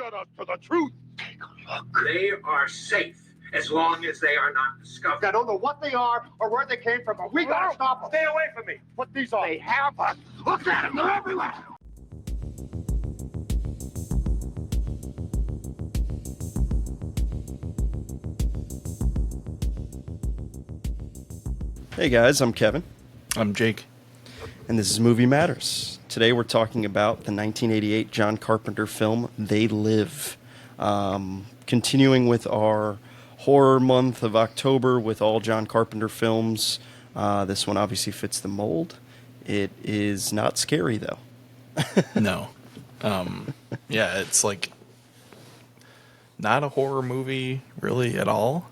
abandon us to the truth. Take a look. They are safe as long as they are not discovered. I don't know what they are or where they came from, but we gotta stop them. Stay away from me. What these are? They have us. Look at them. They're everywhere. Hey guys, I'm Kevin. I'm Jake. And this is Movie Matters. Today we're talking about the 1988 John Carpenter film, They Live. Continuing with our horror month of October with all John Carpenter films. This one obviously fits the mold. It is not scary, though. No. Yeah, it's like not a horror movie really at all.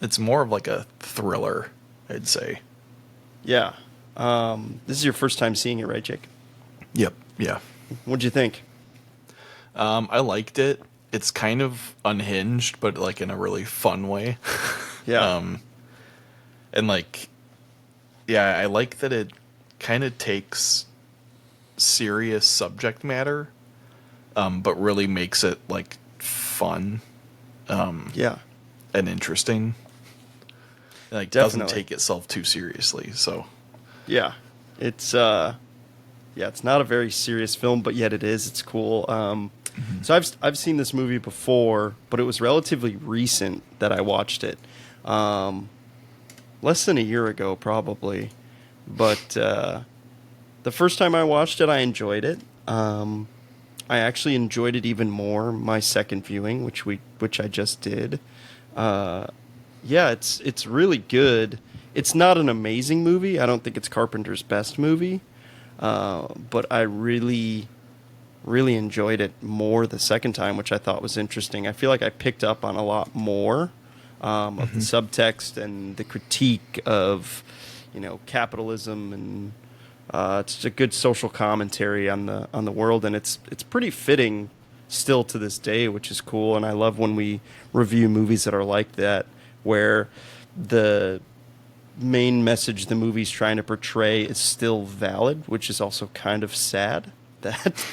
It's more of like a thriller, I'd say. Yeah. This is your first time seeing it, right, Jake? Yep. Yeah. What'd you think? I liked it. It's kind of unhinged, but like in a really fun way. Yeah. And like, yeah, I like that it kind of takes serious subject matter, but really makes it like fun. Yeah. And interesting. Like, Definitely. doesn't take itself too seriously, so. Yeah. It's it's not a very serious film, but yet it is. It's cool. So I've seen this movie before, but it was relatively recent that I watched it. Less than a year ago, probably. But the first time I watched it, I enjoyed it. I actually enjoyed it even more my second viewing, which I just did. Yeah, it's really good. It's not an amazing movie. I don't think it's Carpenter's best movie. But I really, really enjoyed it more the second time, which I thought was interesting. I feel like I picked up on a lot more of the subtext and the critique of, capitalism, and it's a good social commentary on the world, and it's pretty fitting still to this day, which is cool. And I love when we review movies that are like that, where the main message the movie's trying to portray is still valid, which is also kind of sad that,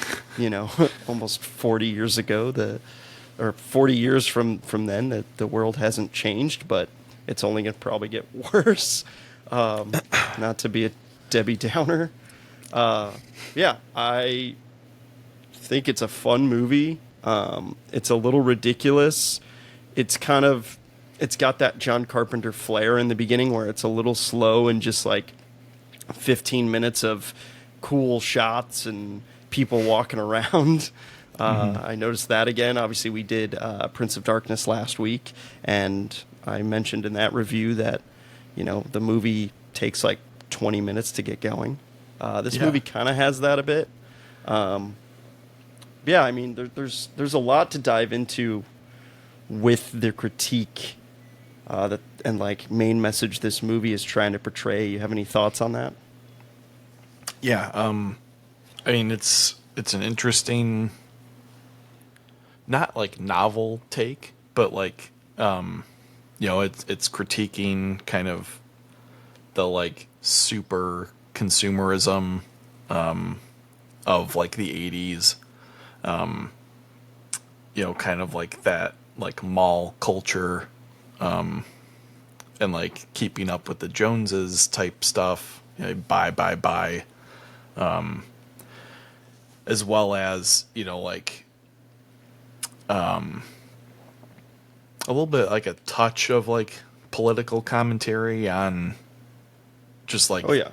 almost 40 years ago, or 40 years from then, that the world hasn't changed, but it's only going to probably get worse. Not to be a Debbie Downer. Yeah, I think it's a fun movie. It's a little ridiculous. It's got that John Carpenter flair in the beginning where it's a little slow and just like 15 minutes of cool shots and people walking around. I noticed that again. Obviously, we did Prince of Darkness last week, and I mentioned in that review that, the movie takes like 20 minutes to get going. This movie kind of has that a bit. Yeah, I mean, there's a lot to dive into with the critique and like main message this movie is trying to portray. You have any thoughts on that? Yeah, I mean, it's an interesting, not like novel take, but like, it's critiquing kind of the like super consumerism of like the 80s, kind of like that like mall culture, and like keeping up with the Joneses type stuff, buy, as well as, like, a little bit like a touch of like political commentary on just like, Oh yeah.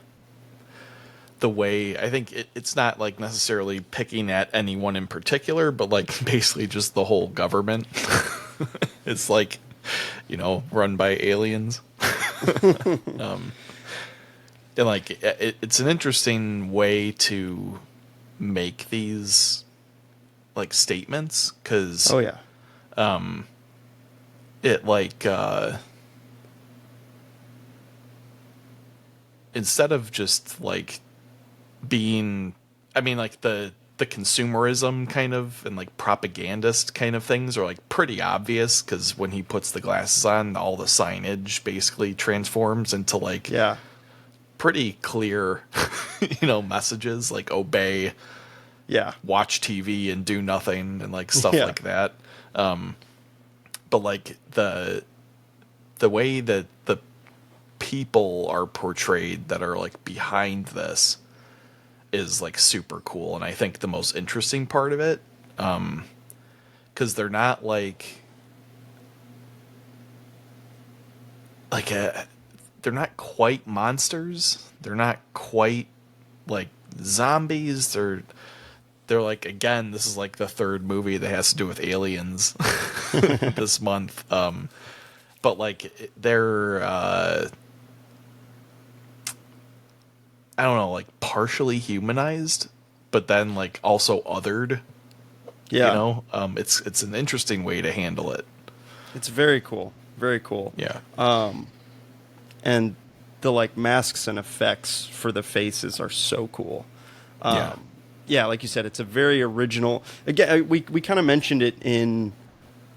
the way, I think it's not like necessarily picking at anyone in particular, but like basically just the whole government. It's like, run by aliens. And like, it's an interesting way to make these like statements, because Oh yeah. it like, instead of just like being, I mean, like the consumerism kind of and like propagandist kind of things are like pretty obvious, because when he puts the glasses on, all the signage basically transforms into like pretty clear, messages like obey Yeah. watch TV and do nothing and like stuff Yeah. like that. But like the way that the people are portrayed that are like behind this is like super cool, and I think the most interesting part of it, because they're not they're not quite monsters, they're not quite like zombies, they're like, again, this is like the third movie that has to do with aliens this month, but like they're I don't know, like partially humanized, but then like also othered. Yeah. You know, it's an interesting way to handle it. It's very cool. Very cool. Yeah. And the like masks and effects for the faces are so cool. Yeah. Yeah, like you said, it's a very original. Again, we kind of mentioned it in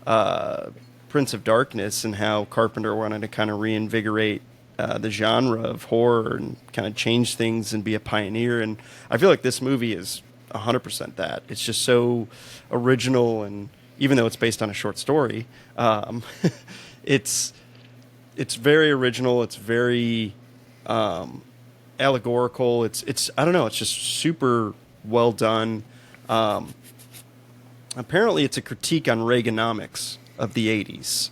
Prince of Darkness and how Carpenter wanted to kind of reinvigorate the genre of horror and kind of change things and be a pioneer. And I feel like this movie is 100% that. It's just so original, and even though it's based on a short story, it's very original. It's very allegorical. It's I don't know. It's just super well done. Apparently, it's a critique on Reaganomics of the '80s,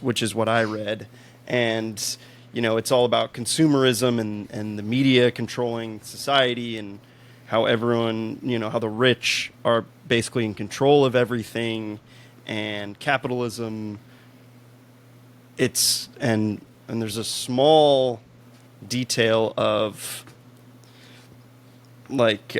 which is what I read. And you know, it's all about consumerism and the media controlling society, and how everyone, you know, how the rich are basically in control of everything, and capitalism. And there's a small detail of like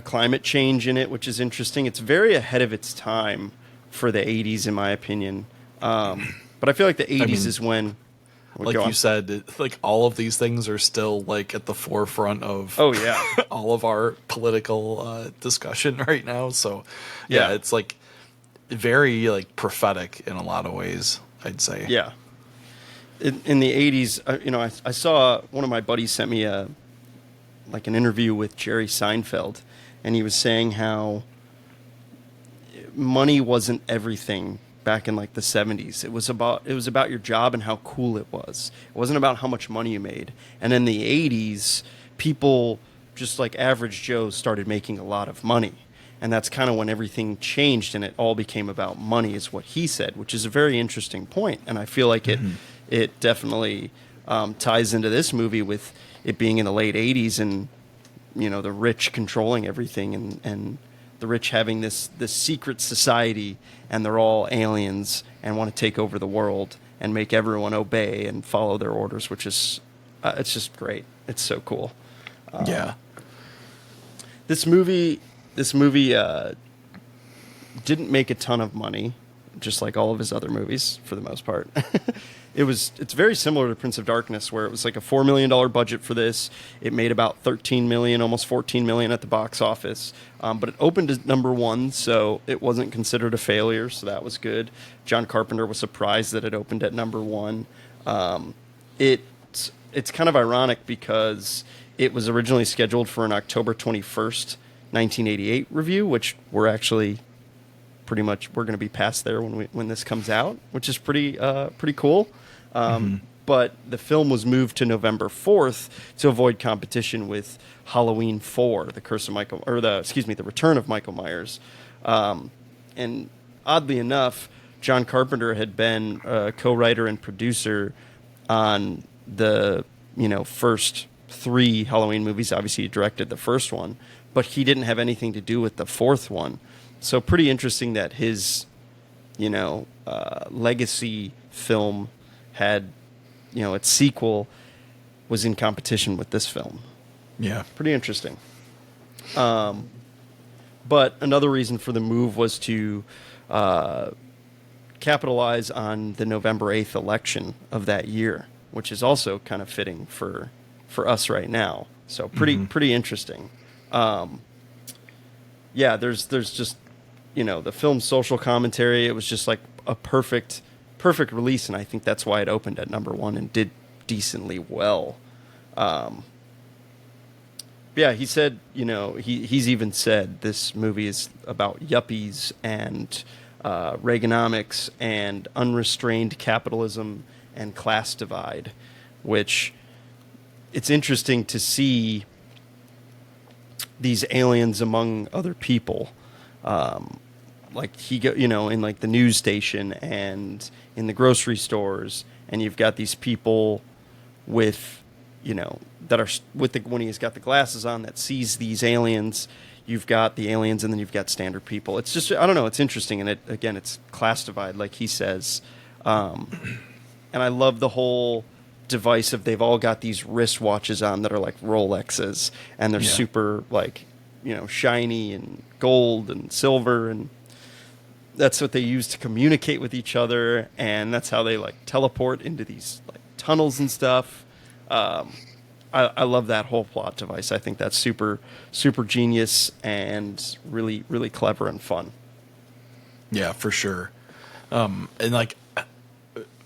climate change in it, which is interesting. It's very ahead of its time for the 80s, in my opinion. But I feel like the 80s is when, like you said, like all of these things are still like at the forefront of all of our political discussion right now. So yeah, it's like very like prophetic in a lot of ways, I'd say. Yeah. In the 80s, you know, I saw one of my buddies sent me an interview with Jerry Seinfeld, and he was saying how money wasn't everything back in like the 70s. It was about your job and how cool it was. It wasn't about how much money you made. And in the 80s, people just like average Joes started making a lot of money. And that's kind of when everything changed and it all became about money, is what he said, which is a very interesting point. And I feel like it definitely ties into this movie with it being in the late 80s and, you know, the rich controlling everything, and the rich having this secret society, and they're all aliens and want to take over the world and make everyone obey and follow their orders, which is it's just great. It's so cool. Yeah. This movie didn't make a ton of money, just like all of his other movies for the most part. It's very similar to Prince of Darkness, where it was like a $4 million budget for this. It made about 13 million, almost 14 million at the box office. But it opened at number 1, so it wasn't considered a failure, so that was good. John Carpenter was surprised that it opened at number 1. It's kind of ironic because it was originally scheduled for an October 21st, 1988 review, which we're actually we're going to be past there when this comes out, which is pretty cool. But the film was moved to November 4th to avoid competition with Halloween 4, The Return of Michael Myers. And oddly enough, John Carpenter had been a co-writer and producer on the, first 3 Halloween movies. Obviously, he directed the first one, but he didn't have anything to do with the 4th one. So pretty interesting that his, legacy film had, its sequel was in competition with this film. Yeah. Pretty interesting. But another reason for the move was to capitalize on the November 8th election of that year, which is also kind of fitting for us right now. So pretty interesting. Yeah, there's just, the film's social commentary. It was just like a perfect release, and I think that's why it opened at number 1 and did decently well. Yeah, he said, he's even said this movie is about yuppies and Reaganomics and unrestrained capitalism and class divide, which it's interesting to see these aliens among other people. Like in like the news station and in the grocery stores, and you've got these people with, that are with when he's got the glasses on that sees these aliens. You've got the aliens, and then you've got standard people. It's just, I don't know, it's interesting, and it's class divide, like he says. And I love the whole device of they've all got these wristwatches on that are like Rolexes, and they're super like, shiny and gold and silver, and that's what they use to communicate with each other, and that's how they like teleport into these like tunnels and stuff. I love that whole plot device. I think that's super, super genius and really, really clever and fun. Yeah, for sure. And like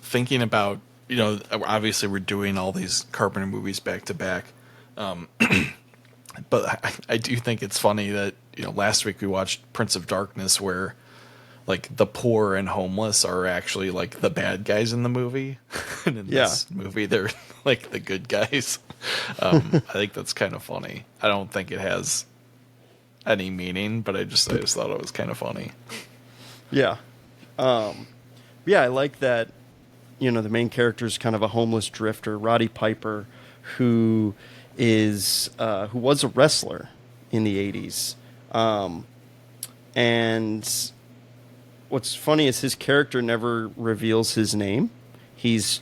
thinking about, obviously we're doing all these Carpenter movies back to back. But I do think it's funny that, last week we watched Prince of Darkness, where like the poor and homeless are actually like the bad guys in the movie. And in this movie, they're like the good guys. I think that's kind of funny. I don't think it has any meaning, but I just thought it was kind of funny. Yeah. I like that, the main character is kind of a homeless drifter, Roddy Piper, who was a wrestler in the 80s. And what's funny is his character never reveals his name. He's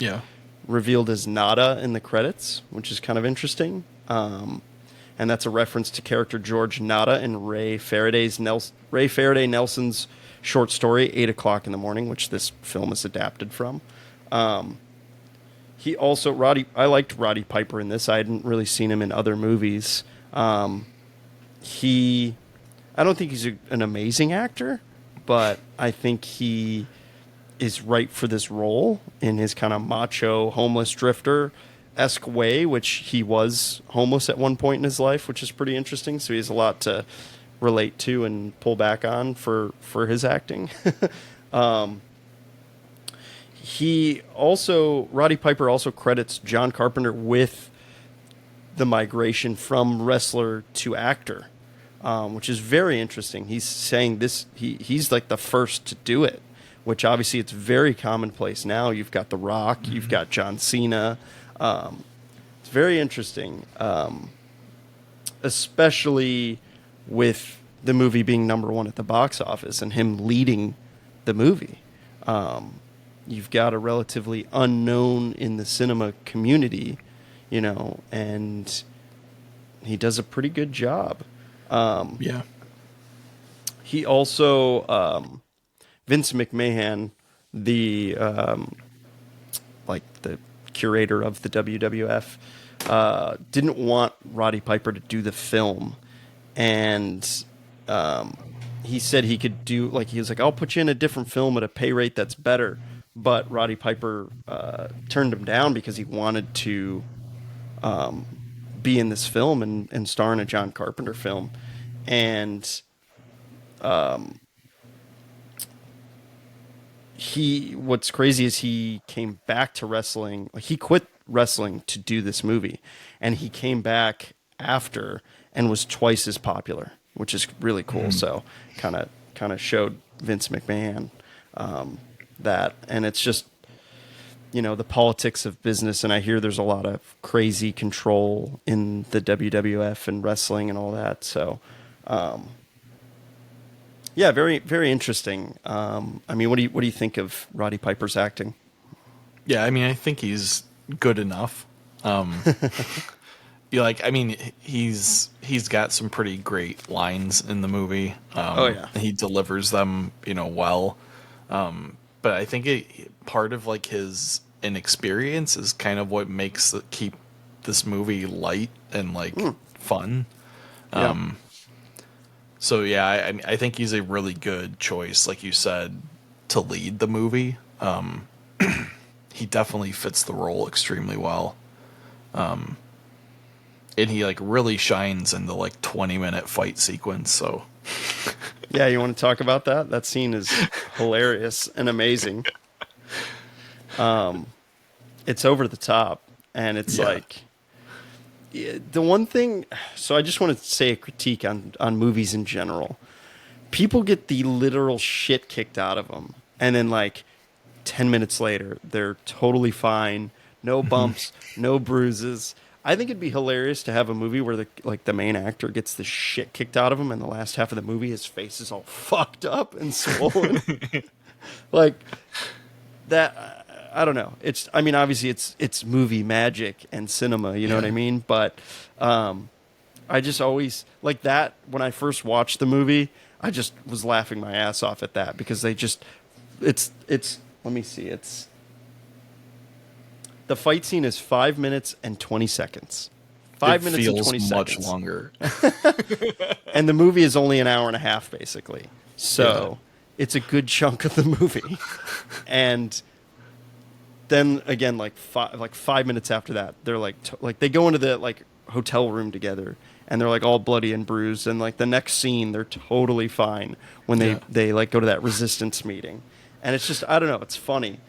revealed as Nada in the credits, which is kind of interesting. And that's a reference to character George Nada in Ray Faraday Nelson's short story 8 o'clock in the morning, which this film is adapted from. He also I liked Roddy Piper in this. I hadn't really seen him in other movies. I don't think he's an amazing actor, but I think he is right for this role in his kind of macho homeless drifter-esque way, which he was homeless at one point in his life, which is pretty interesting. So he has a lot to relate to and pull back on for his acting. Roddy Piper also credits John Carpenter with the migration from wrestler to actor, which is very interesting. He's saying this, he's like the first to do it, which obviously it's very commonplace now. You've got The Rock, you've got John Cena. It's very interesting, especially with the movie being number 1 at the box office and him leading the movie. You've got a relatively unknown in the cinema community, and he does a pretty good job. He also, Vince McMahon, the curator of the WWF, didn't want Roddy Piper to do the film, and he said he could do, he was like, I'll put you in a different film at a pay rate that's better. But Roddy Piper turned him down because he wanted to be in this film and star in a John Carpenter film. And what's crazy is he came back to wrestling. He quit wrestling to do this movie, and he came back after and was twice as popular, which is really cool. So kind of showed Vince McMahon that, and it's just, the politics of business, and I hear there's a lot of crazy control in the WWF and wrestling and all that. So very, very interesting. What do you think of Roddy Piper's acting? Yeah, I think he's good enough. He's got some pretty great lines in the movie. He delivers them, well. But I think part of his inexperience is kind of what makes keep this movie light and fun. So yeah, I think he's a really good choice, like you said, to lead the movie. He definitely fits the role extremely well. And he like really shines in the like 20-minute fight sequence. So Yeah, you want to talk about that? That scene is hilarious and amazing. It's over the top, and it's like the one thing. So I just want to say a critique on movies in general. People get the literal shit kicked out of them, and then like 10 minutes later, they're totally fine, no bumps, no bruises. I think it'd be hilarious to have a movie where the main actor gets the shit kicked out of him, and the last half of the movie, his face is all fucked up and swollen. Like that. I don't know. I mean, obviously it's movie magic and cinema. You know what I mean? But I just always like that. When I first watched the movie, I just was laughing my ass off at that because they just it's. Let me see. The fight scene is 5 minutes and 20 seconds. 5 minutes and 20 seconds. Much longer. And the movie is only an hour and a half, basically. So it's a good chunk of the movie. And then again, like 5 minutes after that, they're like they go into the like hotel room together, and they're like all bloody and bruised. And like the next scene, they're totally fine when they like go to that resistance meeting. And it's just, I don't know, it's funny.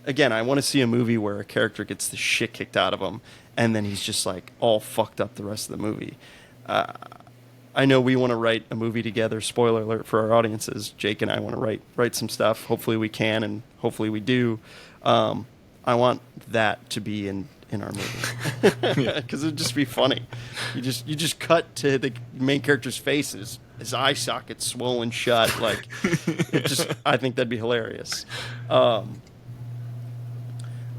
Again, I want to see a movie where a character gets the shit kicked out of him, and then he's just like all fucked up the rest of the movie. I know we want to write a movie together. Spoiler alert for our audiences. Jake and I want to write some stuff. Hopefully we can, and hopefully we do. I want that to be in our movie because it'd just be funny. You just cut to the main character's face, and his eye socket's swollen shut. Like I think that'd be hilarious.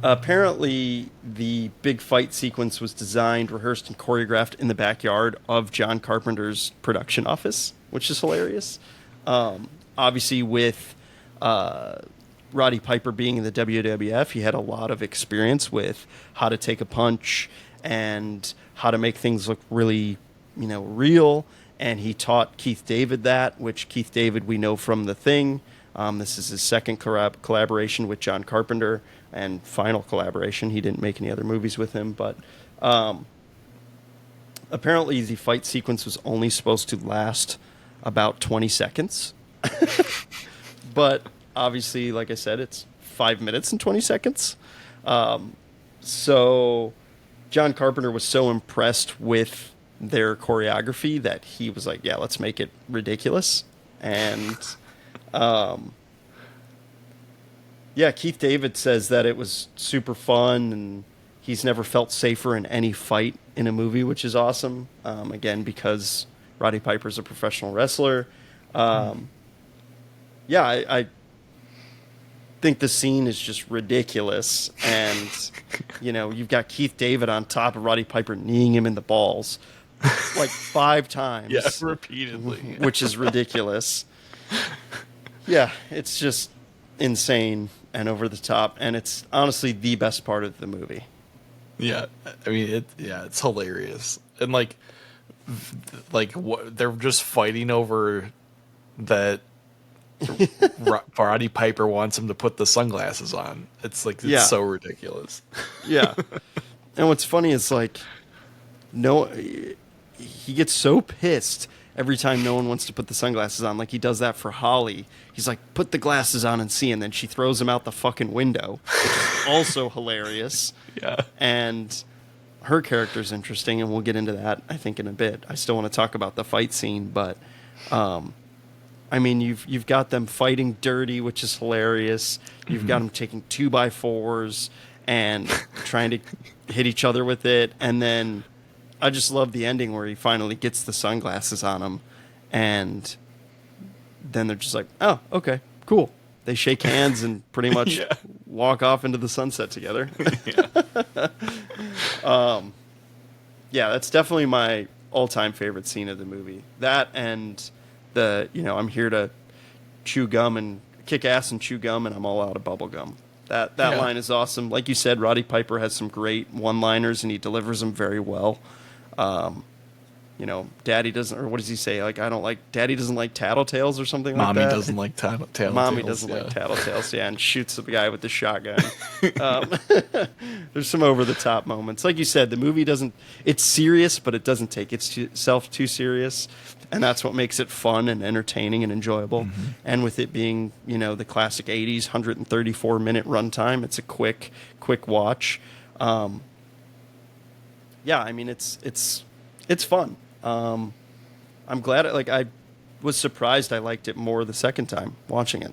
Apparently, the big fight sequence was designed, rehearsed, and choreographed in the backyard of John Carpenter's production office, which is hilarious. Obviously, with Roddy Piper being in the WWF, he had a lot of experience with how to take a punch and how to make things look really, real. And he taught Keith David that, which Keith David we know from The Thing. This is his second collaboration with John Carpenter and final collaboration. He didn't make any other movies with him, but apparently the fight sequence was only supposed to last about 20 seconds. But obviously, like I said, it's 5 minutes and 20 seconds. So John Carpenter was so impressed with their choreography that he was like, yeah, let's make it ridiculous. And Keith David says that it was super fun, and he's never felt safer in any fight in a movie, which is awesome. Again, because Roddy Piper's a professional wrestler. I think the scene is just ridiculous. And, you've got Keith David on top of Roddy Piper kneeing him in the balls like 5 times. Yeah, repeatedly. Which is ridiculous. Yeah, it's just insane and over the top, and it's honestly the best part of the movie. Yeah, I mean, it's hilarious, and like what they're just fighting over that. Roddy Piper wants him to put the sunglasses on. It's like so ridiculous. Yeah, and what's funny is like, he gets so pissed every time no one wants to put the sunglasses on. Like he does that for Holly. He's like, put the glasses on and see, and then she throws him out the fucking window, which is also hilarious. Yeah. And her character's interesting, and we'll get into that, I think, in a bit. I still want to talk about the fight scene, but I mean, you've got them fighting dirty, which is hilarious. You've got them taking 2x4s and trying to hit each other with it, and then I just love the ending where he finally gets the sunglasses on him, and then they're just like, oh, okay, cool. They shake hands and pretty much walk off into the sunset together. That's definitely my all-time favorite scene of the movie. That and the, I'm here to chew gum and kick ass and chew gum, and I'm all out of bubble gum. That line is awesome. Like you said, Roddy Piper has some great one-liners, and he delivers them very well. Daddy doesn't, or what does he say? Like, Daddy doesn't like tattletales or something like that. Mommy doesn't like tattletales. Mommy doesn't like tattletales, yeah, and shoots the guy with the shotgun. There's some over-the-top moments. Like you said, the movie it's serious, but it doesn't take itself too serious, and that's what makes it fun and entertaining and enjoyable. Mm-hmm. And with it being, the classic 80s, 134-minute runtime, it's a quick watch. Yeah, I mean, it's fun. I'm glad I was surprised I liked it more the second time watching it.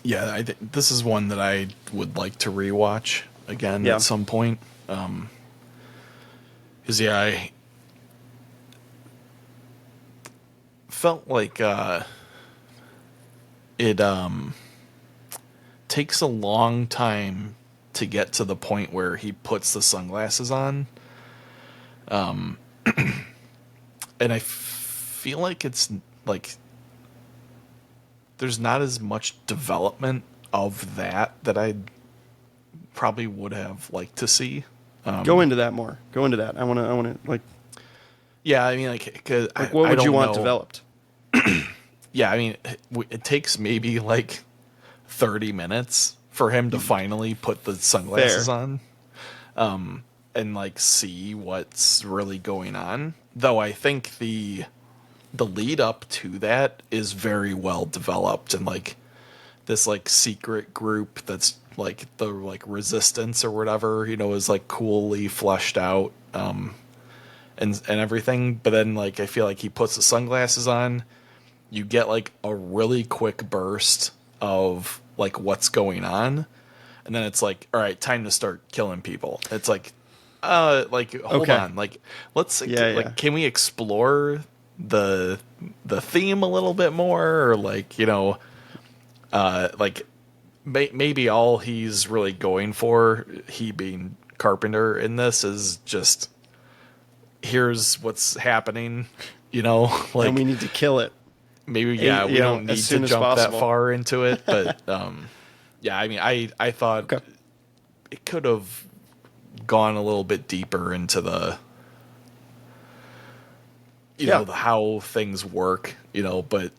Yeah, I think this is one that I would like to rewatch again at some point. Because I felt like it takes a long time to get to the point where he puts the sunglasses on. And I feel like it's like there's not as much development of that I probably would have liked to see. Go into that more. Go into that. I want to like. Yeah, I mean, like, cause what would you want developed? Yeah, I mean, it takes maybe like 30 minutes for him to finally put the sunglasses on. And like see what's really going on. Though I think the lead up to that is very well developed, and like this like secret group that's like the like resistance or whatever, is like coolly fleshed out and everything. But then like I feel like he puts the sunglasses on, you get like a really quick burst of like what's going on, and then it's like, all right, time to start killing people. It's like hold on, like let's can we explore the theme a little bit more, or like maybe all he's really going for, he being Carpenter in this, is just here's what's happening, like, and we need to kill it. Maybe we don't need to jump that far into it, but yeah, I mean, I thought it could have gone a little bit deeper into the the how things work, but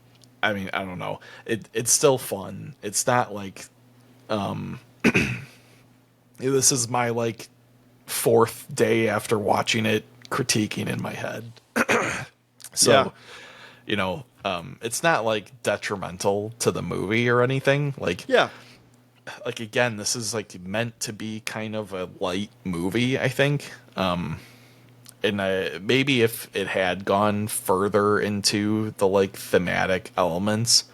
I mean, I don't know, it's still fun. It's not like this is my like fourth day after watching it critiquing in my head. So it's not like detrimental to the movie or anything, like again, this is like meant to be kind of a light movie, I think. And maybe if it had gone further into the like thematic elements,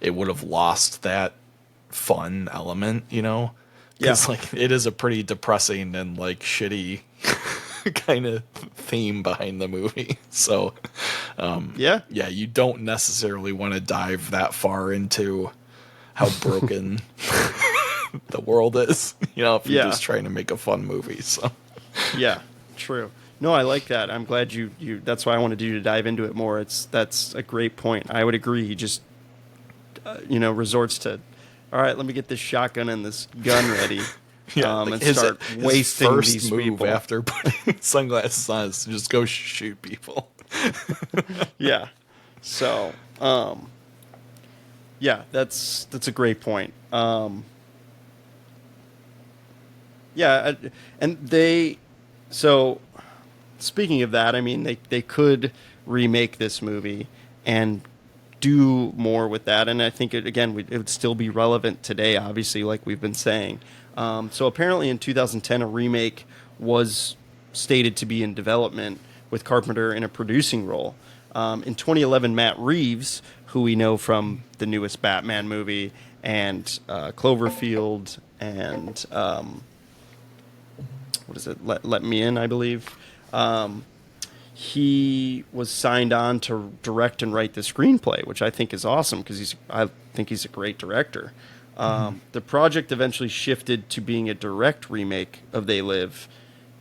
it would have lost that fun element, because like it is a pretty depressing and like shitty kind of theme behind the movie. So you don't necessarily want to dive that far into how broken the world is, if you're just trying to make a fun movie. So yeah, true. No, I like that. I'm glad you that's why I wanted you to dive into it more. That's a great point. I would agree. He just resorts to, all right, let me get this shotgun and this gun ready. And start wasting these people. After putting sunglasses on is to just go shoot people. Yeah. So, yeah, that's a great point. So speaking of that, I mean, they could remake this movie and do more with that, and I think it would still be relevant today, obviously, like we've been saying. So apparently in 2010, a remake was stated to be in development with Carpenter in a producing role. In 2011, Matt Reeves, who we know from the newest Batman movie and Cloverfield and what is it? Let Me In, I believe. He was signed on to direct and write the screenplay, which I think is awesome because I think he's a great director. The project eventually shifted to being a direct remake of They Live,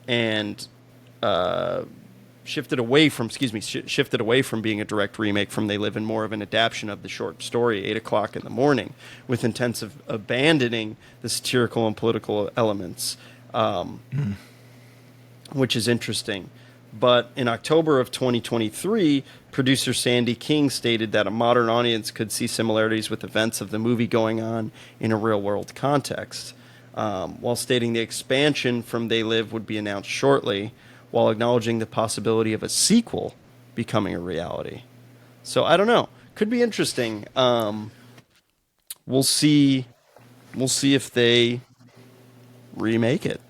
and shifted away from being a direct remake from They Live and more of an adaptation of the short story 8 o'clock in the morning, with intents of abandoning the satirical and political elements. which is interesting. But in October of 2023, producer Sandy King stated that a modern audience could see similarities with events of the movie going on in a real-world context, while stating the expansion from They Live would be announced shortly, while acknowledging the possibility of a sequel becoming a reality. So I don't know. Could be interesting. We'll see. We'll see if they remake it.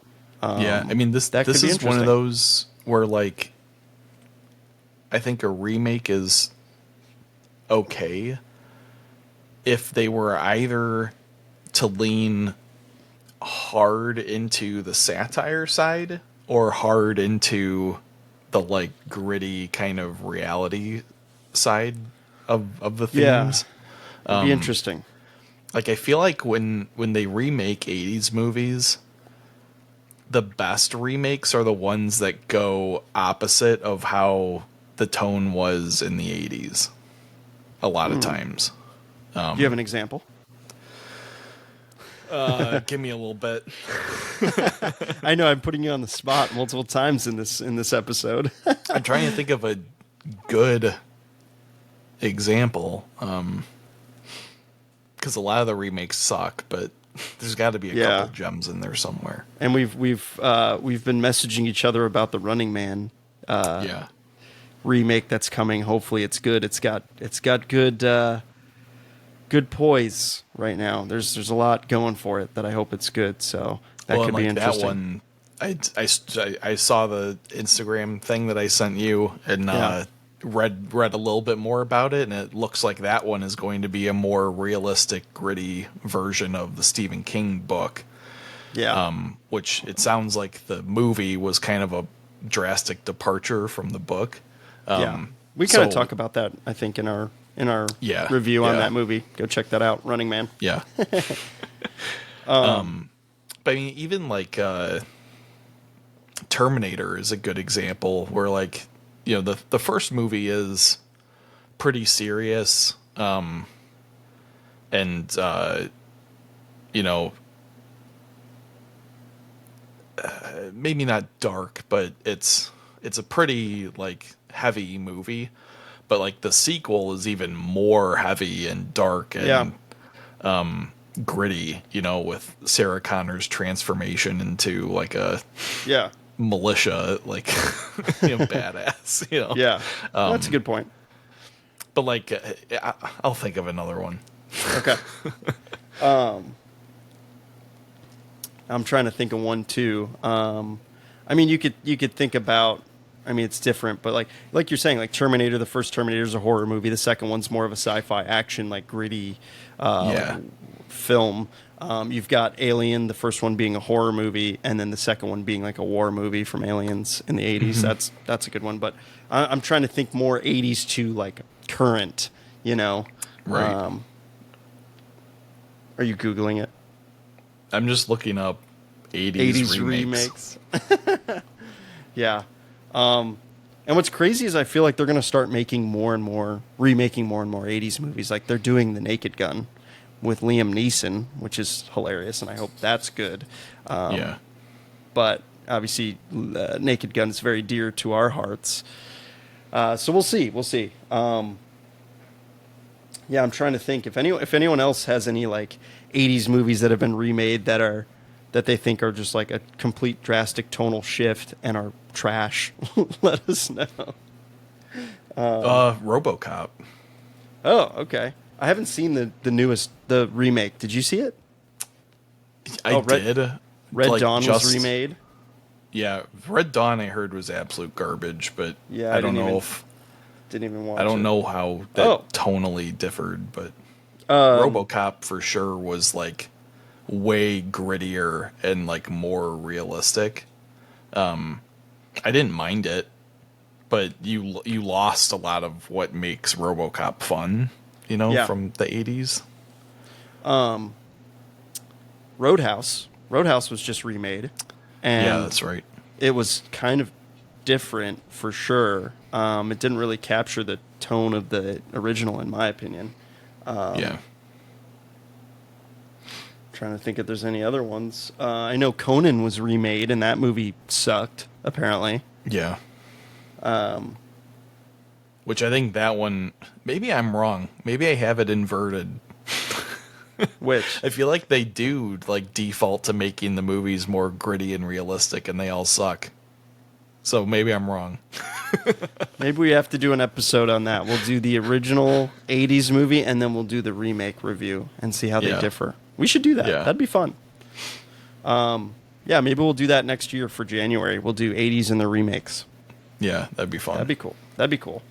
Yeah, I mean this that could be is one of interesting. those where like I think a remake is okay if they were either to lean hard into the satire side or hard into the like gritty kind of reality side of the Yeah, themes. it'd be interesting. Like I feel like when they remake 80s movies, the best remakes are the ones that go opposite of how the tone was in the 80s a lot of times. Do you have an example? Give me a little bit. I know I'm putting you on the spot multiple times in this episode. I'm trying to think of a good example, because a lot of the remakes suck, but there's got to be a couple gems in there somewhere. And we've been messaging each other about the Running Man remake that's coming. Hopefully it's good. It's got good poise right now. There's a lot going for it that I hope it's good. So that could be interesting. That one, I saw the Instagram thing that I sent you and read a little bit more about it, and it looks like that one is going to be a more realistic, gritty version of the Stephen King book. Yeah. Which it sounds like the movie was kind of a drastic departure from the book. We kind of talk about that, I think, in our review on that movie. Go check that out, Running Man. Yeah. But I mean, even like Terminator is a good example where, like, you know, the first movie is pretty serious, and you know, maybe not dark, but it's a pretty like heavy movie. But like the sequel is even more heavy and dark and gritty, you know, with Sarah Connor's transformation into like a militia, like you know, badass, you know. Yeah, that's a good point. But like, I'll think of another one. Okay. I'm trying to think of one too. I mean, you could think about. I mean, it's different, but like you're saying, like Terminator, the first Terminator is a horror movie. The second one's more of a sci-fi action, like gritty film. You've got Alien, the first one being a horror movie, and then the second one being like a war movie from Aliens in the 80s. Mm-hmm. That's a good one. But I'm trying to think more 80s to like current, you know. Right. Are you Googling it? I'm just looking up 80s remakes. Yeah. And what's crazy is I feel like they're going to start remaking more and more 80s movies. Like they're doing The Naked Gun with Liam Neeson, which is hilarious, and I hope that's good. But obviously, Naked Gun is very dear to our hearts. So we'll see. I'm trying to think if anyone else has any like 80s movies that have been remade that they think are just like a complete drastic tonal shift and are trash. Let us know. RoboCop. Oh, okay. I haven't seen the remake. Did you see it? I did. Red like, Dawn was remade. Yeah, Red Dawn I heard was absolute garbage, but yeah, I don't know if didn't even watch. I don't know how that tonally differed, but RoboCop for sure was like way grittier and like more realistic. I didn't mind it, but you lost a lot of what makes RoboCop fun, you know, from the 80s. Roadhouse was just remade, and yeah, that's right. It was kind of different for sure. It didn't really capture the tone of the original, in my opinion. Trying trying to think if there's any other ones. I know Conan was remade, and that movie sucked, apparently. Yeah. Which I think that one, maybe I'm wrong. Maybe I have it inverted. Which? I feel like they do like default to making the movies more gritty and realistic, and they all suck. So maybe I'm wrong. Maybe we have to do an episode on that. We'll do the original 80s movie, and then we'll do the remake review and see how they differ. We should do that. Yeah. That'd be fun. Yeah, maybe we'll do that next year for January. We'll do 80s and the remakes. Yeah, that'd be fun. That'd be cool.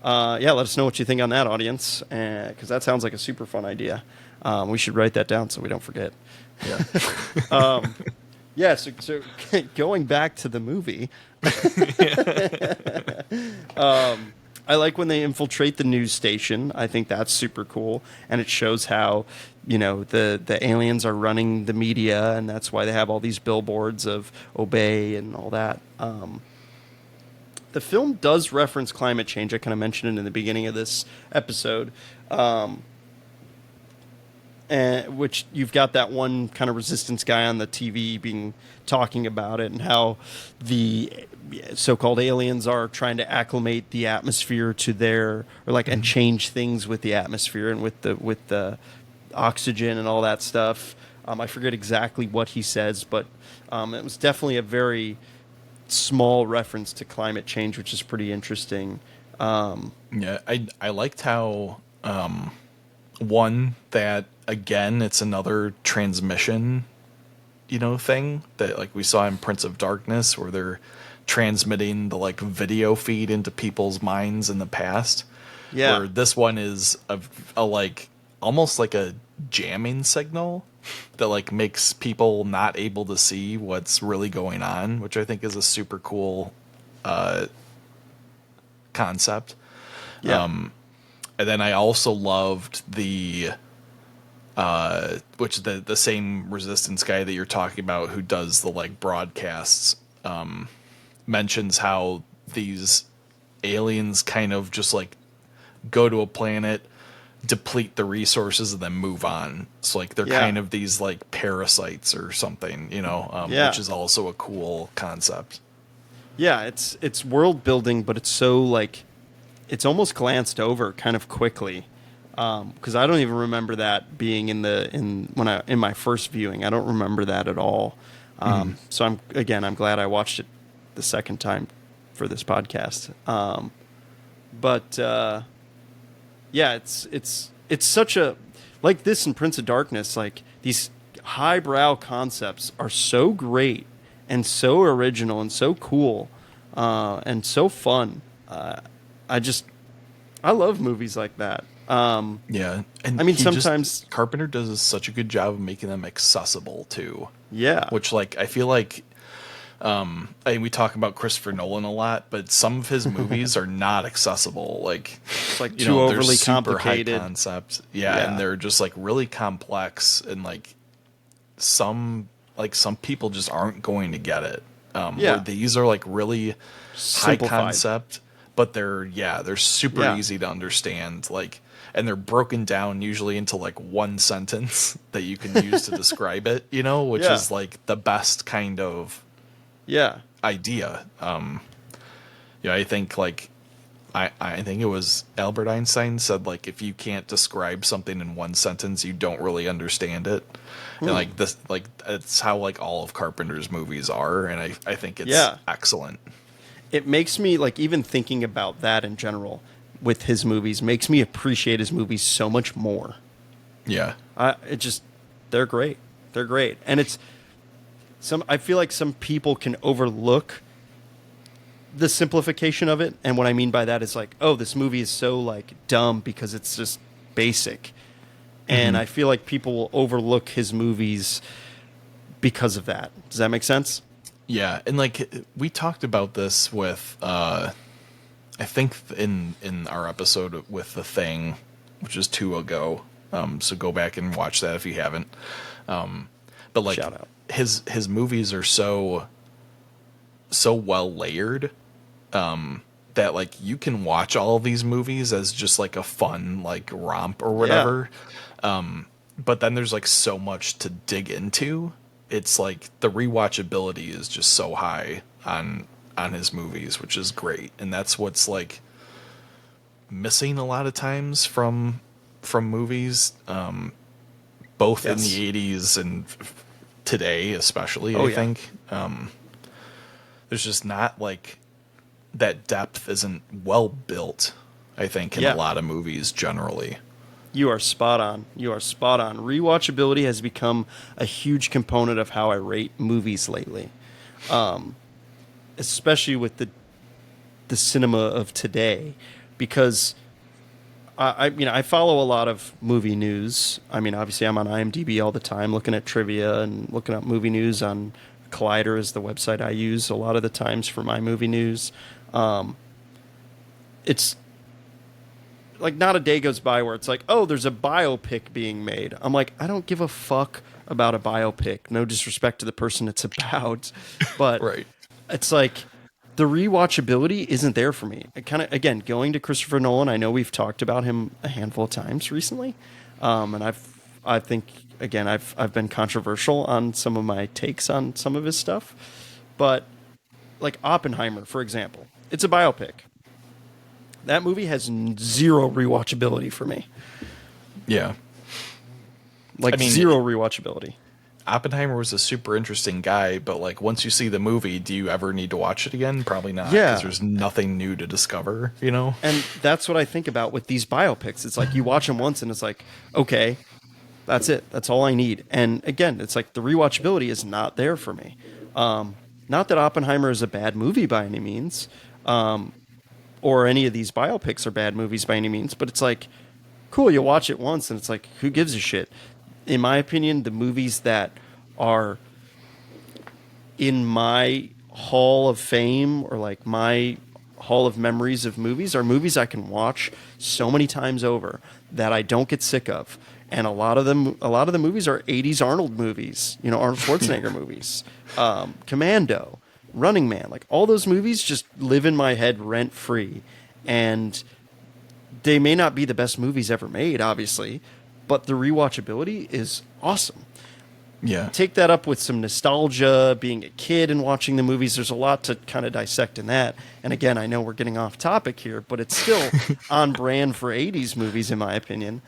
Yeah, let us know what you think on that, audience, because that sounds like a super fun idea. We should write that down so we don't forget. Yeah. Yeah, so going back to the movie, I like when they infiltrate the news station. I think that's super cool, and it shows how, the aliens are running the media, and that's why they have all these billboards of obey and all that. The film does reference climate change. I kind of mentioned it in the beginning of this episode. And which you've got that one kind of resistance guy on the TV talking about it, and how the so-called aliens are trying to acclimate the atmosphere to and change things with the atmosphere and with the oxygen and all that stuff. I forget exactly what he says, but it was definitely a very small reference to climate change, which is pretty interesting. Yeah, I liked how one that again it's another transmission thing that like we saw in Prince of Darkness, where they're transmitting the like video feed into people's minds in the past. Yeah, where this one is a like almost like a jamming signal that like makes people not able to see what's really going on, which I think is a super cool concept. Yeah. And then I also loved the same resistance guy that you're talking about, who does the like broadcasts, mentions how these aliens kind of just like go to a planet, deplete the resources, and then move on. So like they're kind of these like parasites or something, which is also a cool concept. Yeah, it's world building, but it's so like it's almost glanced over kind of quickly, because I don't even remember that being in my first viewing. I don't remember that at all. So I'm glad I watched it the second time for this podcast. Yeah, it's such a like this in Prince of Darkness. Like these highbrow concepts are so great and so original and so cool and so fun. I love movies like that. Yeah, and I mean, sometimes Carpenter does such a good job of making them accessible too. Yeah, which like I feel like, we talk about Christopher Nolan a lot, but some of his movies are not accessible. Like it's like too overly complicated high concepts. Yeah, and they're just like really complex, and like some people just aren't going to get it. Where these are like really simplified. High concept, but they're super easy to understand. Like, and they're broken down usually into like one sentence that you can use to describe it. Which is like the best kind of idea. I think like I think it was Albert Einstein said like if you can't describe something in one sentence, you don't really understand it. And like this, like it's how like all of Carpenter's movies are, and I think it's excellent. It makes me like, even thinking about that in general with his movies makes me appreciate his movies so much more. Yeah, they're great. They're great, and I feel like some people can overlook the simplification of it, and what I mean by that is like, oh, this movie is so like dumb because it's just basic. And I feel like people will overlook his movies because of that. Does that make sense? Yeah, and like we talked about this with, I think in our episode with The Thing, which is 2 ago. So go back and watch that if you haven't. But like shout out. His movies are so well layered that like you can watch all of these movies as just like a fun like romp or whatever. but then there's like so much to dig into. It's like the rewatchability is just so high on his movies, which is great, and that's what's like missing a lot of times from movies, both in the 80s and today, especially. I think there's just not like that depth isn't well built, I think, in a lot of movies generally. You are spot on. You are spot on. Rewatchability has become a huge component of how I rate movies lately, especially with the cinema of today, because I follow a lot of movie news. I mean, obviously, I'm on IMDb all the time, looking at trivia and looking up movie news on Collider, is the website I use a lot of the times for my movie news. It's like not a day goes by where it's like, oh, there's a biopic being made. I'm like, I don't give a fuck about a biopic. No disrespect to the person it's about, but Right. It's like the rewatchability isn't there for me. I kind of, again, going to Christopher Nolan, I know we've talked about him a handful of times recently, and I think again I've been controversial on some of my takes on some of his stuff, but like Oppenheimer, for example, it's a biopic. That movie has zero rewatchability for me. Yeah. Like, I mean, zero rewatchability. Oppenheimer was a super interesting guy, but like once you see the movie, do you ever need to watch it again? Probably not. Yeah. Because there's nothing new to discover, you know? And that's what I think about with these biopics. It's like you watch them once and it's like, okay, that's it. That's all I need. And again, it's like the rewatchability is not there for me. Not that Oppenheimer is a bad movie by any means, or any of these biopics are bad movies by any means, but it's like, cool, you watch it once and it's like, who gives a shit? In my opinion, the movies that are in my hall of fame or like my hall of memories of movies are movies I can watch so many times over that I don't get sick of. And a lot of the movies are 80s Arnold movies, you know, Arnold Schwarzenegger movies, Commando, Running Man, like all those movies just live in my head rent free. And they may not be the best movies ever made, obviously, but the rewatchability is awesome. Yeah. Take that up with some nostalgia, being a kid and watching the movies. There's a lot to kind of dissect in that. And again, I know we're getting off topic here, but it's still on brand for 80s movies, in my opinion.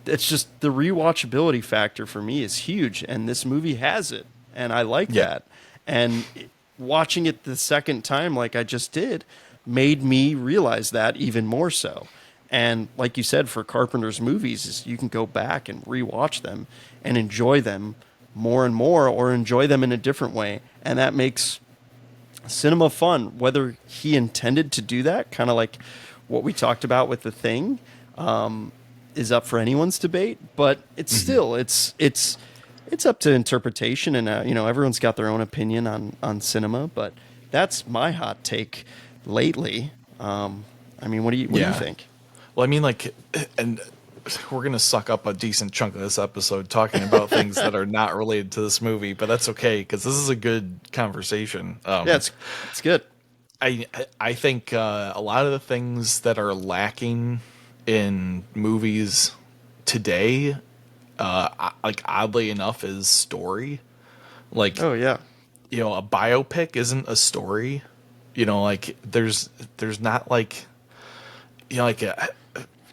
It's just the rewatchability factor for me is huge, and this movie has it, and I like that. And watching it the second time, like I just did, made me realize that even more so. And like you said, for Carpenter's movies, is you can go back and rewatch them and enjoy them more and more, or enjoy them in a different way. And that makes cinema fun. Whether he intended to do that, kind of like what we talked about with The Thing, is up for anyone's debate. But it's still, it's up to interpretation. And, you know, everyone's got their own opinion on cinema. But that's my hot take lately. I mean, what do you think? Well, I mean, like, and we're going to suck up a decent chunk of this episode talking about things that are not related to this movie, but that's okay, because this is a good conversation. Yeah, it's good. I think a lot of the things that are lacking in movies today, like, oddly enough, is story. Like, oh, yeah. You know, a biopic isn't a story. You know, like, there's not, like, you know, like,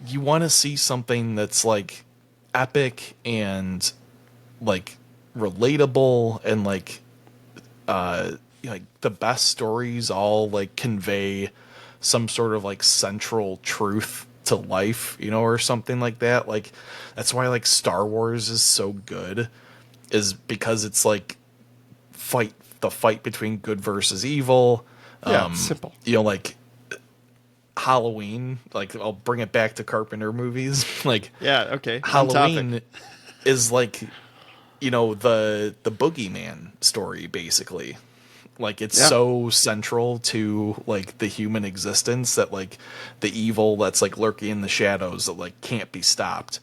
you want to see something that's like epic and like relatable, and like you know, like the best stories all like convey some sort of like central truth to life, you know, or something like that. Like, that's why like Star Wars is so good, is because it's like the fight between good versus evil. Yeah, it's simple. You know, like Halloween, like, I'll bring it back to Carpenter movies. Like, yeah, okay. Halloween is like, you know, the boogeyman story, basically. Like, it's so central to like the human existence that like the evil that's like lurking in the shadows that like can't be stopped.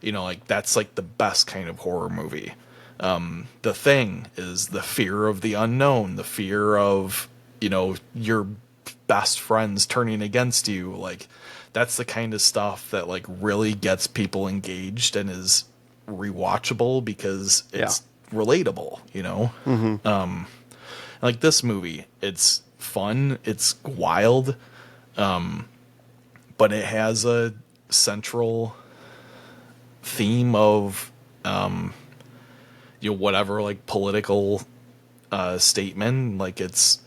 You know, like, that's like the best kind of horror movie. The Thing is the fear of the unknown, the fear of, you know, your best friends turning against you. Like, that's the kind of stuff that like really gets people engaged and is rewatchable because it's relatable, you know? Like this movie, it's fun, it's wild, but it has a central theme of, whatever, like political statement. Like it's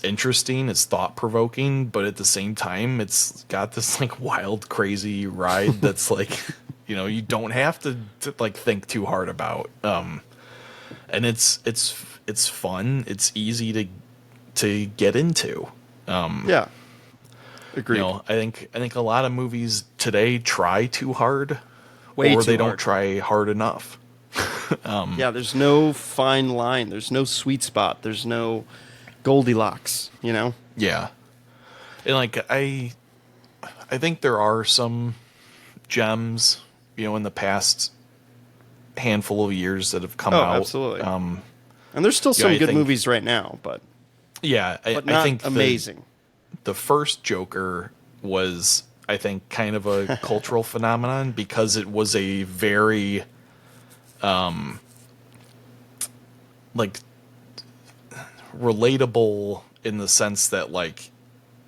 interesting, it's thought provoking, but at the same time, it's got this like wild, crazy ride that's like, you don't have to like think too hard about. And it's fun. It's easy to get into. Yeah, agreed. I think a lot of movies today try too hard, or they don't try hard enough. Yeah, there's no fine line. There's no sweet spot. There's no Goldilocks. Yeah, and like I think there are some gems, in the past handful of years that have come out. Absolutely. And there's still some good movies right now, but yeah, but not I think amazing. The first Joker was, I think, kind of a cultural phenomenon because it was a very, like, relatable in the sense that, like,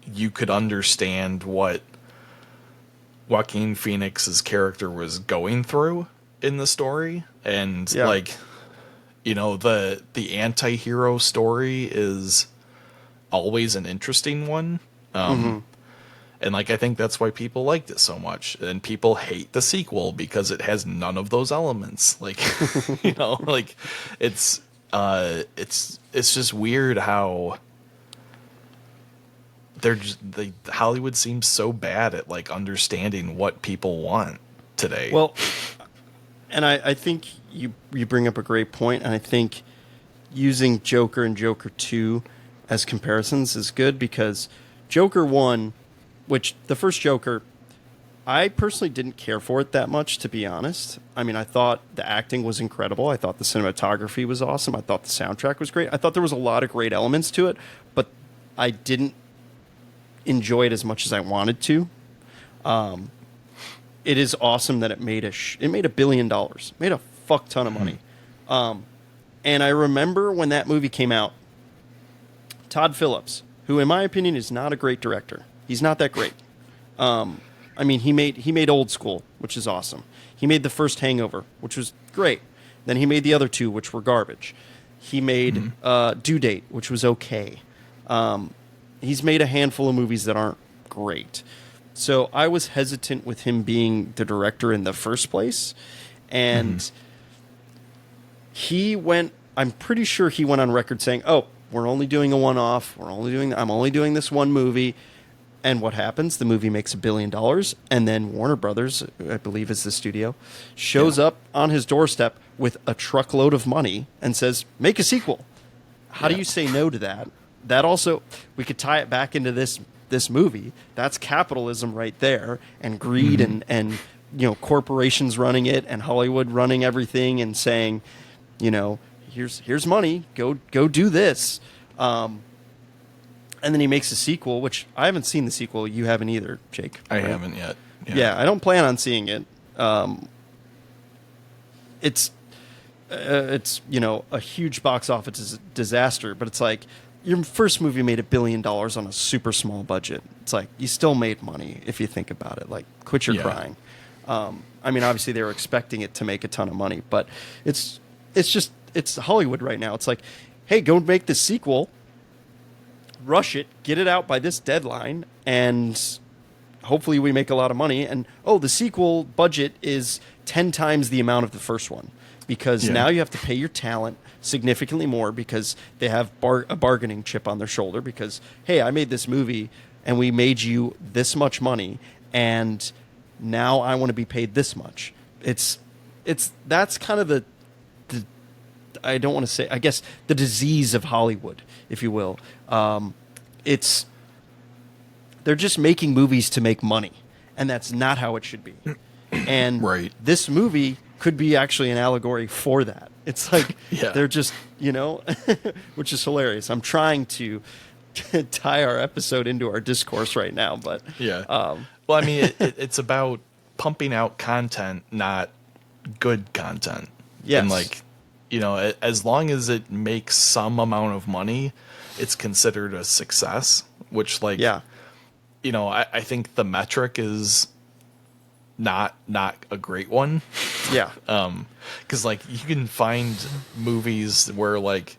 you could understand what Joaquin Phoenix's character was going through in the story. And, like, the anti-hero story is always an interesting one. And like, I think that's why people liked it so much, and people hate the sequel because it has none of those elements. Like, like it's just weird how Hollywood seems so bad at like understanding what people want today. Well, and I think you bring up a great point, and I think using Joker and Joker 2 as comparisons is good because Joker 1, which the first Joker, I personally didn't care for it that much, to be honest. I mean, I thought the acting was incredible. I thought the cinematography was awesome. I thought the soundtrack was great. I thought there was a lot of great elements to it, but I didn't enjoy it as much as I wanted to. It is awesome that it made $1 billion, made a fuck ton of money. And I remember when that movie came out, Todd Phillips, who in my opinion is not a great director. He's not that great. I mean, he made Old School, which is awesome. He made the first Hangover, which was great. Then he made the other two, which were garbage. He made Due Date, which was okay. He's made a handful of movies that aren't great. So I was hesitant with him being the director in the first place. And I'm pretty sure he went on record saying, "Oh, we're only doing a one-off. I'm only doing this one movie." And what happens? The movie makes $1 billion, and then Warner Brothers, I believe is the studio, shows up on his doorstep with a truckload of money and says, "Make a sequel." How do you say no to that? That also, we could tie it back into this movie. That's capitalism right there, and greed, and corporations running it, and Hollywood running everything, and saying, here's money, go do this. And then he makes a sequel, which I haven't seen the sequel. You haven't either, Jake. I haven't yet. Yeah, I don't plan on seeing it. It's a huge box office disaster, but it's like your first movie made $1 billion on a super small budget. It's like you still made money if you think about it. Like, quit your crying. I mean, obviously they were expecting it to make a ton of money, but it's Hollywood right now. It's like, hey, go make this sequel. Rush it, get it out by this deadline, and hopefully we make a lot of money. And the sequel budget is 10 times the amount of the first one because now you have to pay your talent significantly more because they have a bargaining chip on their shoulder because, hey, I made this movie and we made you this much money, and now I want to be paid this much. That's kind of the I don't want to say, I guess, the disease of Hollywood, if you will. They're just making movies to make money, and that's not how it should be. And this movie could be actually an allegory for that. It's like they're just, which is hilarious. I'm trying to tie our episode into our discourse right now, but Yeah. Well, I mean, it's about pumping out content, not good content. Yes. And like, as long as it makes some amount of money, it's considered a success, which like, yeah. I think the metric is not a great one. Yeah. Because like you can find movies where like,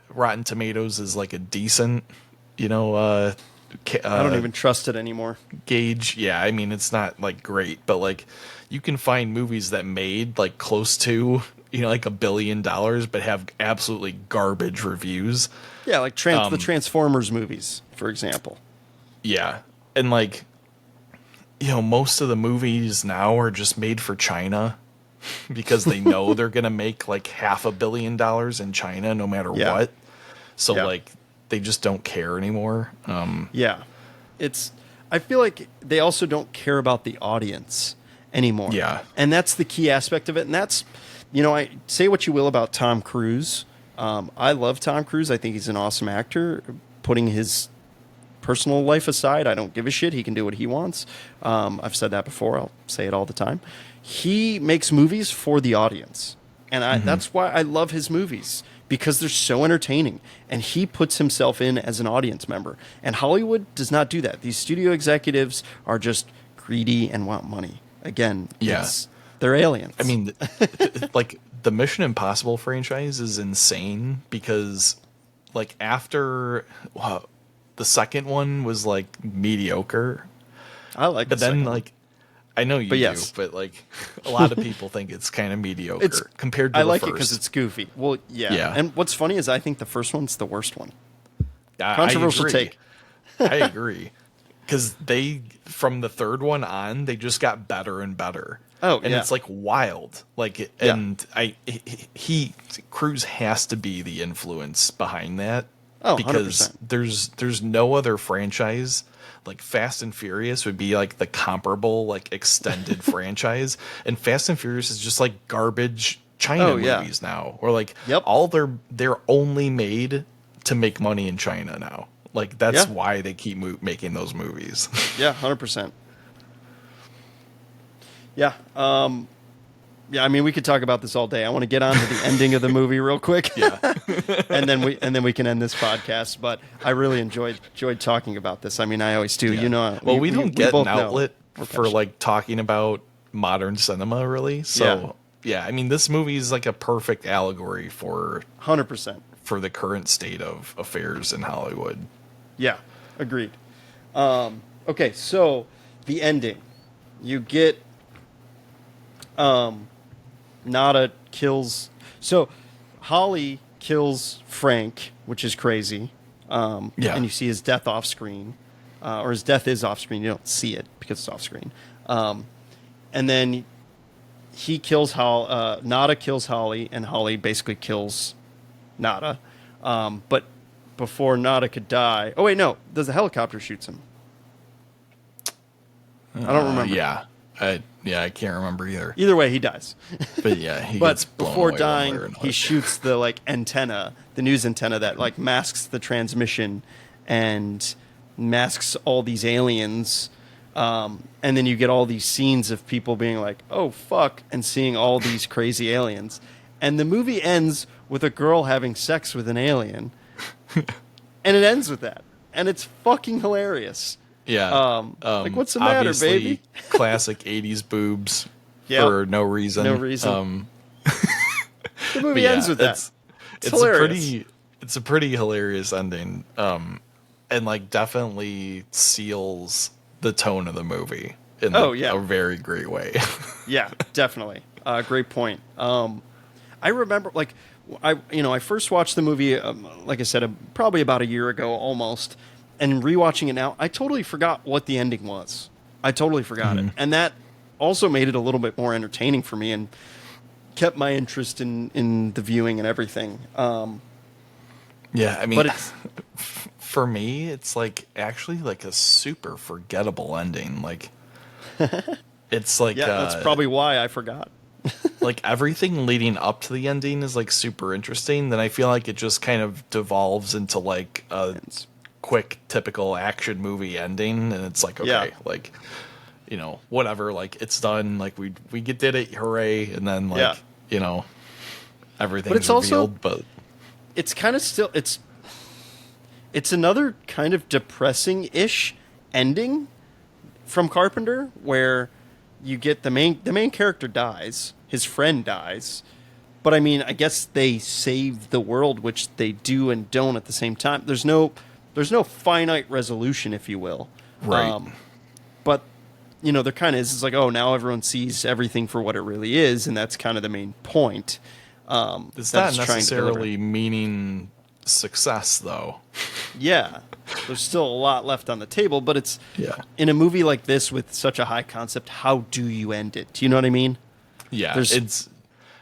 Rotten Tomatoes is like a decent, I don't even trust it anymore. gauge. Yeah, I mean it's not like great, but like you can find movies that made like close to like $1 billion, but have absolutely garbage reviews. Yeah, like the Transformers movies, for example. Yeah, and like most of the movies now are just made for China because they know they're gonna make like $500 million in China no matter what. So like they just don't care anymore. Yeah. I feel like they also don't care about the audience anymore. Yeah. And that's the key aspect of it. And that's, I say what you will about Tom Cruise. I love Tom Cruise. I think he's an awesome actor. Putting his personal life aside, I don't give a shit. He can do what he wants. I've said that before. I'll say it all the time. He makes movies for the audience. And that's why I love his movies, because they're so entertaining. And he puts himself in as an audience member. And Hollywood does not do that. These studio executives are just greedy and want money. Again, they're aliens. I mean, like the Mission Impossible franchise is insane because like after the second one was like mediocre. I like but the then second like I know you do, but like a lot of people think it's kind of mediocre compared to I the like first. it because it's goofy. Well, Yeah. And what's funny is I think the first one's the worst one. Controversial take. I agree. Because from the third one on, they just got better and better. Oh, and it's like wild. Like, and Cruise has to be the influence behind that. Oh, because 100%. there's no other franchise. Like Fast and Furious would be like the comparable like extended franchise, and Fast and Furious is just like garbage China movies now, or like all they're only made to make money in China now. Like that's why they keep making those movies. Yeah, 100%. Yeah. Yeah, I mean, we could talk about this all day. I want to get on to the ending of the movie real quick. Yeah. and then we can end this podcast. But I really enjoyed talking about this. I mean, I always do. Yeah. Well, we don't get an outlet for like talking about modern cinema, really. So yeah, I mean, this movie is like a perfect allegory for 100% for the current state of affairs in Hollywood. Yeah, agreed. Okay, so the ending, you get Nada kills. So Holly kills Frank, which is crazy. And you see his death off screen, or his death is off screen. You don't see it because it's off screen. And then he kills Nada kills Holly, and Holly basically kills Nada. But before Nada could die, oh wait, no, the helicopter shoots him. I don't remember. I can't remember either. Either way, he dies. But yeah, he but gets blown before away dying, he shoots the like antenna, the news antenna that like masks the transmission and masks all these aliens. And then you get all these scenes of people being like, "Oh fuck," and seeing all these crazy aliens. And the movie ends with a girl having sex with an alien, and it ends with that, and it's fucking hilarious. Yeah. Like, what's the matter, baby? Classic 80s boobs for no reason. No reason. The movie ends with that. It's hilarious. It's a pretty hilarious ending. And like definitely seals the tone of the movie in a very great way. Yeah, definitely. Great point. I remember I first watched the movie, like I said, probably about a year ago almost. And rewatching it now, I totally forgot what the ending was. I totally forgot it. And that also made it a little bit more entertaining for me and kept my interest in the viewing and everything. Yeah, I mean, for me, it's like actually like a super forgettable ending. Like, it's like... Yeah, that's probably why I forgot. like everything leading up to the ending is like super interesting, then I feel like it just kind of devolves into like a quick typical action movie ending, and it's like, okay, like, you know, whatever, like it's done, like we did it, hooray, and then like you know, everything's but it's revealed, also, but it's kind of still it's another kind of depressing-ish ending from Carpenter, where you get the main character dies, his friend dies, but I mean, I guess they save the world, which they do and don't at the same time. There's no finite resolution, if you will. right. But you know, there kind of is. It's like, oh, now everyone sees everything for what it really is, and that's kind of the main point. It's not necessarily meaning success, though. Yeah, there's still a lot left on the table, but it's Yeah. in a movie like this with such a high concept. How do you end it? Do you know what I mean? Yeah,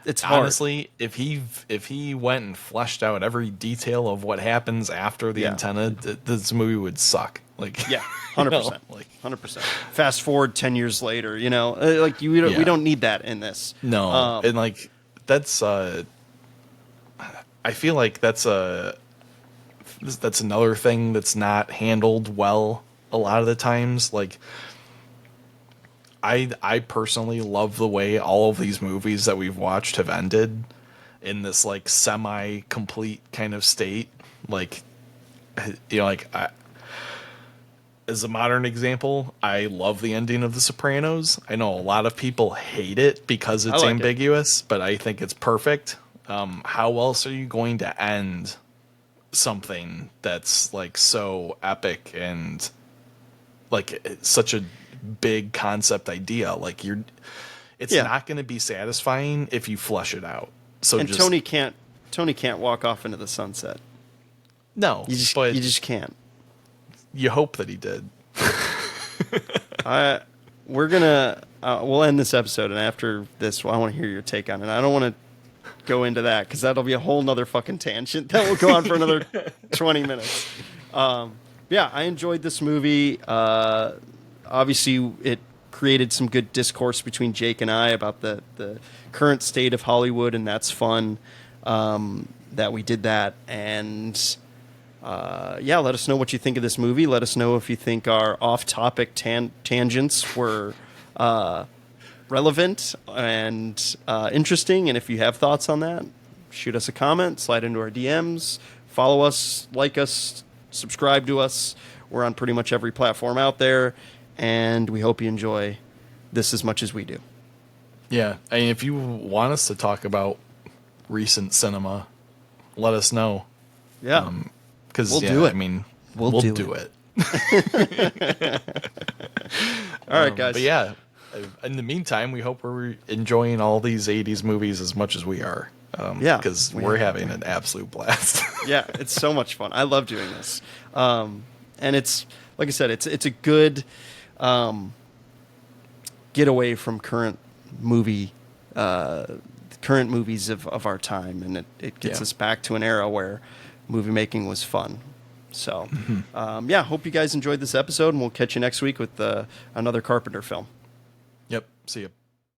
it's hard. honestly, if he went and fleshed out every detail of what happens after the antenna, this movie would suck. Like, Yeah, 100%, like 100%. Fast forward 10 years later, you know, like we don't need that in this. no, and like that's I feel like that's another thing that's not handled well a lot of the times. Like, I personally love the way all of these movies that we've watched have ended in this like semi-complete kind of state. Like, you know, like as a modern example, I love the ending of The Sopranos. I know a lot of people hate it because it's ambiguous, but I think it's perfect. How else are you going to end something that's like so epic and like such a big concept idea? Like it's not going to be satisfying if you flesh it out. So and Tony can't walk off into the sunset. No, you just can't. You hope that he did. We're gonna we'll end this episode, and after this, I want to hear your take on it. I don't want to go into that because that'll be a whole nother fucking tangent that will go on for another 20 minutes. Yeah, I enjoyed this movie. Obviously, it created some good discourse between Jake and I about the current state of Hollywood, and that's fun that we did that. And let us know what you think of this movie. Let us know if you think our off-topic tangents were relevant and interesting. And if you have thoughts on that, shoot us a comment, slide into our DMs, follow us, like us, subscribe to us. We're on pretty much every platform out there, and we hope you enjoy this as much as we do. Yeah, I mean, if you want us to talk about recent cinema, let us know. Yeah. Because we'll do it. I mean, we'll do it. All right, guys. But yeah, in the meantime, we hope we're enjoying all these 80s movies as much as we are. Because we're having an absolute blast. Yeah, it's so much fun. I love doing this. And it's, like I said, it's a good get away from current movies of our time, and it gets us back to an era where movie making was fun. So, hope you guys enjoyed this episode, and we'll catch you next week with another Carpenter film. Yep. See you.